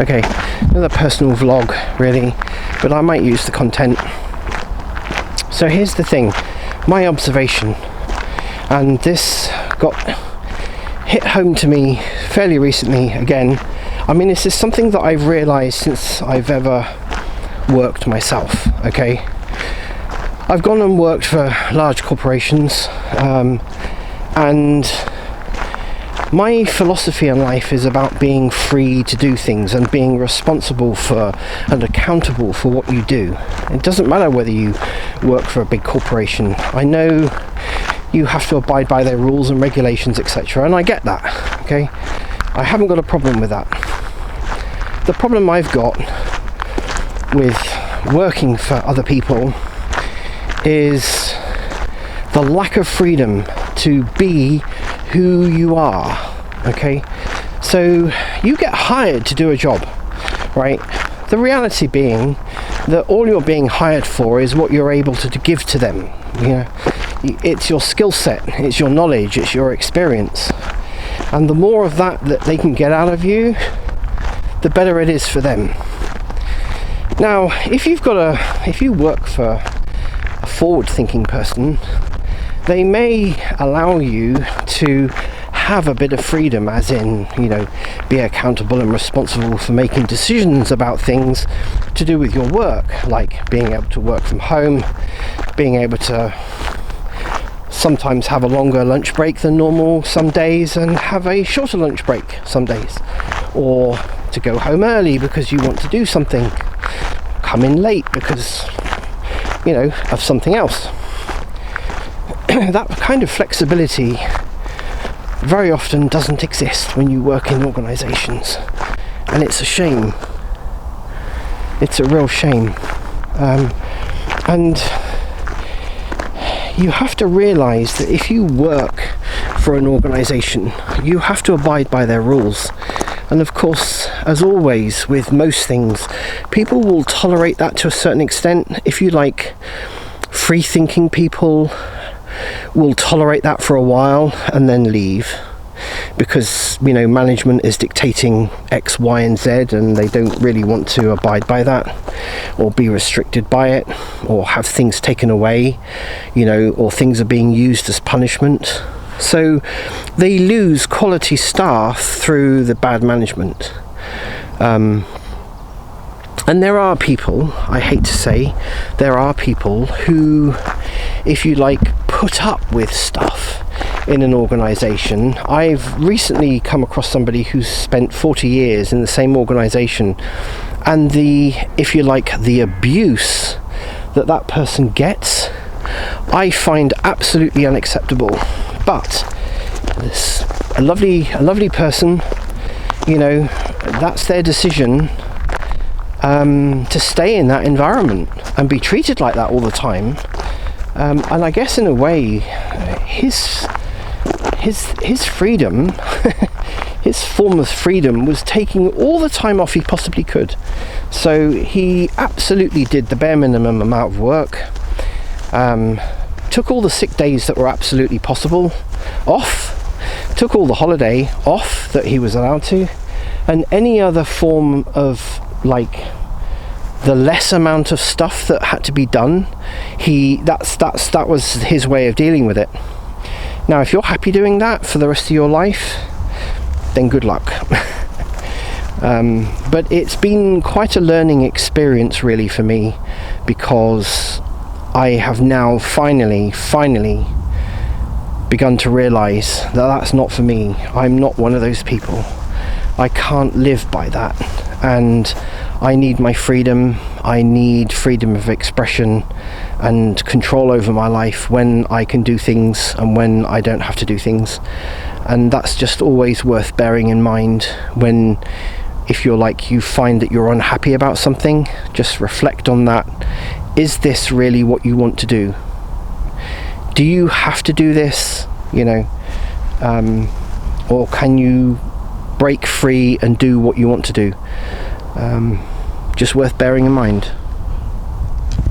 Okay, another personal vlog really, but I might use the content. So here's the thing, my observation, and this got hit home to me fairly recently again. I mean, this is something that I've realised since I've ever worked myself, okay? I've gone and worked for large corporations, and my philosophy in life is about being free to do things and being responsible for and accountable for what you do. It doesn't matter whether you work for a big corporation. I know you have to abide by their rules and regulations, etc., and I get that, okay? I haven't got a problem with that. The problem I've got with working for other people is the lack of freedom to be who you are, okay? So you get hired to do a job, right? The reality being that all you're being hired for is what you're able to give to them. You know, it's your skill set, it's your knowledge, it's your experience, and the more of that they can get out of you, the better it is for them. Now, if you work for a forward-thinking person, they may allow you to have a bit of freedom, as in, you know, be accountable and responsible for making decisions about things to do with your work, like being able to work from home, being able to sometimes have a longer lunch break than normal some days and have a shorter lunch break some days, or to go home early because you want to do something, come in late because, you know, of something else. That kind of flexibility very often doesn't exist when you work in organisations, and it's a shame. It's a real shame. And you have to realise that if you work for an organisation, you have to abide by their rules. And of course, as always with most things, people will tolerate that to a certain extent. If you like, free-thinking people will tolerate that for a while and then leave, because, you know, management is dictating X, Y and Z, and they don't really want to abide by that or be restricted by it or have things taken away, you know, or things are being used as punishment. So they lose quality staff through the bad management. And there are people, I hate to say, there are people who, if you like, put up with stuff in an organisation. I've recently come across somebody who's spent 40 years in the same organisation, and the, if you like, the abuse that person gets, I find absolutely unacceptable. But it's a lovely person, you know, that's their decision to stay in that environment and be treated like that all the time. And I guess in a way, his freedom, his form of freedom was taking all the time off he possibly could. So he absolutely did the bare minimum amount of work, took all the sick days that were absolutely possible off, took all the holiday off that he was allowed to, and any other form of, like, the less amount of stuff that had to be done, that was his way of dealing with it. Now, if you're happy doing that for the rest of your life, then good luck. But it's been quite a learning experience really for me, because I have now finally begun to realise that that's not for me. I'm not one of those people. I can't live by that, and I need my freedom. I need freedom of expression and control over my life, when I can do things and when I don't have to do things. And that's just always worth bearing in mind when, if you're like, you find that you're unhappy about something, just reflect on that. Is this really what you want to do? Do you have to do this, you know, or can you break free and do what you want to do? Just worth bearing in mind.